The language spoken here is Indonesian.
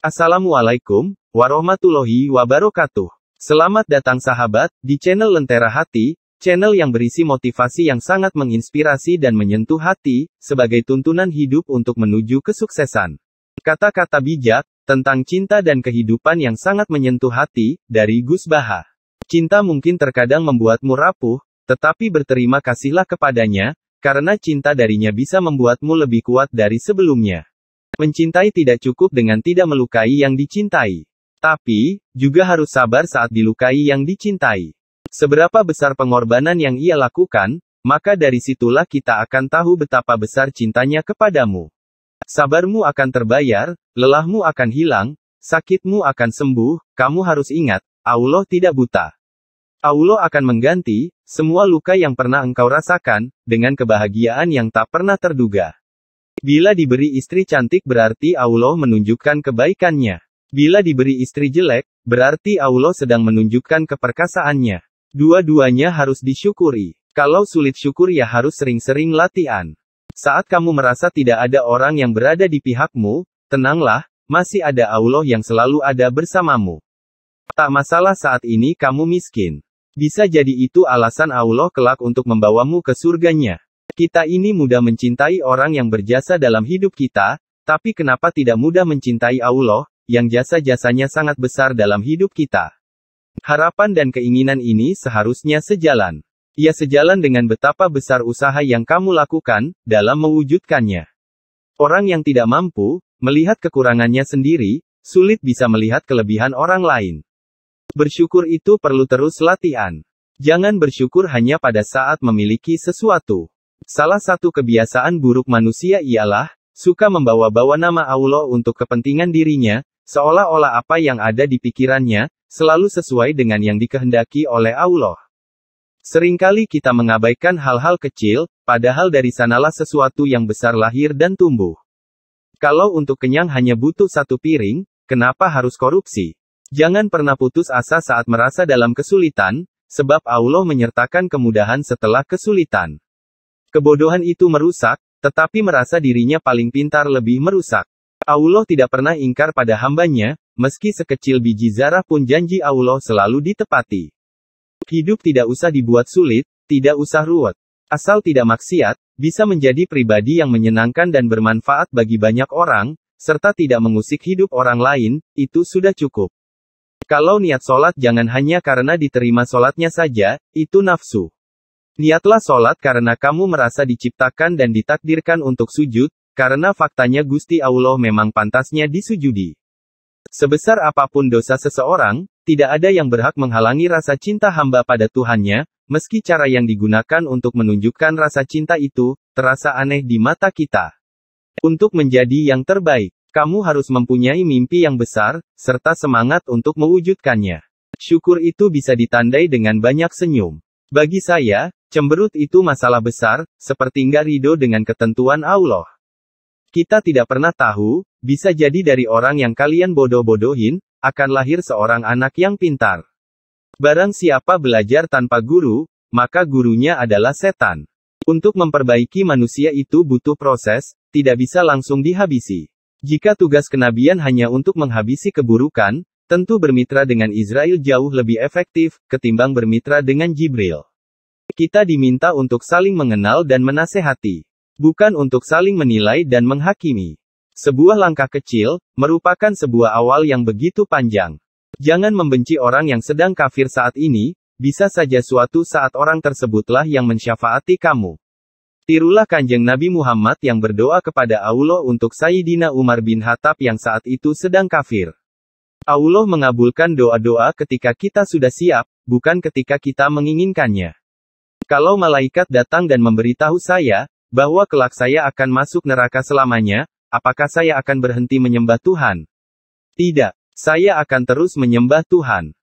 Assalamualaikum warahmatullahi wabarakatuh. Selamat datang sahabat, di channel Lentera Hati, channel yang berisi motivasi yang sangat menginspirasi dan menyentuh hati, sebagai tuntunan hidup untuk menuju kesuksesan. Kata-kata bijak, tentang cinta dan kehidupan yang sangat menyentuh hati, dari Gus Baha. Cinta mungkin terkadang membuatmu rapuh, tetapi berterima kasihlah kepadanya, karena cinta darinya bisa membuatmu lebih kuat dari sebelumnya. Mencintai tidak cukup dengan tidak melukai yang dicintai. Tapi, juga harus sabar saat dilukai yang dicintai. Seberapa besar pengorbanan yang ia lakukan, maka dari situlah kita akan tahu betapa besar cintanya kepadamu. Sabarmu akan terbayar, lelahmu akan hilang, sakitmu akan sembuh, kamu harus ingat, Allah tidak buta. Allah akan mengganti semua luka yang pernah engkau rasakan, dengan kebahagiaan yang tak pernah terduga. Bila diberi istri cantik berarti Allah menunjukkan kebaikannya. Bila diberi istri jelek, berarti Allah sedang menunjukkan keperkasaannya. Dua-duanya harus disyukuri. Kalau sulit syukur ya harus sering-sering latihan. Saat kamu merasa tidak ada orang yang berada di pihakmu, tenanglah, masih ada Allah yang selalu ada bersamamu. Tak masalah saat ini kamu miskin. Bisa jadi itu alasan Allah kelak untuk membawamu ke surganya. Kita ini mudah mencintai orang yang berjasa dalam hidup kita, tapi kenapa tidak mudah mencintai Allah, yang jasa-jasanya sangat besar dalam hidup kita? Harapan dan keinginan ini seharusnya sejalan. Ia sejalan dengan betapa besar usaha yang kamu lakukan, dalam mewujudkannya. Orang yang tidak mampu, melihat kekurangannya sendiri, sulit bisa melihat kelebihan orang lain. Bersyukur itu perlu terus latihan. Jangan bersyukur hanya pada saat memiliki sesuatu. Salah satu kebiasaan buruk manusia ialah, suka membawa-bawa nama Allah untuk kepentingan dirinya, seolah-olah apa yang ada di pikirannya, selalu sesuai dengan yang dikehendaki oleh Allah. Seringkali kita mengabaikan hal-hal kecil, padahal dari sanalah sesuatu yang besar lahir dan tumbuh. Kalau untuk kenyang hanya butuh satu piring, kenapa harus korupsi? Jangan pernah putus asa saat merasa dalam kesulitan, sebab Allah menyertakan kemudahan setelah kesulitan. Kebodohan itu merusak, tetapi merasa dirinya paling pintar lebih merusak. Allah tidak pernah ingkar pada hambanya, meski sekecil biji zarah pun janji Allah selalu ditepati. Hidup tidak usah dibuat sulit, tidak usah ruwet. Asal tidak maksiat, bisa menjadi pribadi yang menyenangkan dan bermanfaat bagi banyak orang, serta tidak mengusik hidup orang lain, itu sudah cukup. Kalau niat sholat jangan hanya karena diterima sholatnya saja, itu nafsu. Niatlah sholat karena kamu merasa diciptakan dan ditakdirkan untuk sujud, karena faktanya Gusti Allah memang pantasnya disujudi. Sebesar apapun dosa seseorang, tidak ada yang berhak menghalangi rasa cinta hamba pada Tuhannya, meski cara yang digunakan untuk menunjukkan rasa cinta itu, terasa aneh di mata kita. Untuk menjadi yang terbaik, kamu harus mempunyai mimpi yang besar, serta semangat untuk mewujudkannya. Syukur itu bisa ditandai dengan banyak senyum. Bagi saya, cemberut itu masalah besar, seperti nggak ridho dengan ketentuan Allah. Kita tidak pernah tahu, bisa jadi dari orang yang kalian bodoh-bodohin, akan lahir seorang anak yang pintar. Barang siapa belajar tanpa guru, maka gurunya adalah setan. Untuk memperbaiki manusia itu butuh proses, tidak bisa langsung dihabisi. Jika tugas kenabian hanya untuk menghabisi keburukan, tentu bermitra dengan Israel jauh lebih efektif, ketimbang bermitra dengan Jibril. Kita diminta untuk saling mengenal dan menasehati. Bukan untuk saling menilai dan menghakimi. Sebuah langkah kecil, merupakan sebuah awal yang begitu panjang. Jangan membenci orang yang sedang kafir saat ini, bisa saja suatu saat orang tersebutlah yang mensyafaati kamu. Tirulah Kanjeng Nabi Muhammad yang berdoa kepada Allah untuk Sayyidina Umar bin Khattab yang saat itu sedang kafir. Allah mengabulkan doa-doa ketika kita sudah siap, bukan ketika kita menginginkannya. Kalau malaikat datang dan memberitahu saya, bahwa kelak saya akan masuk neraka selamanya, apakah saya akan berhenti menyembah Tuhan? Tidak, saya akan terus menyembah Tuhan.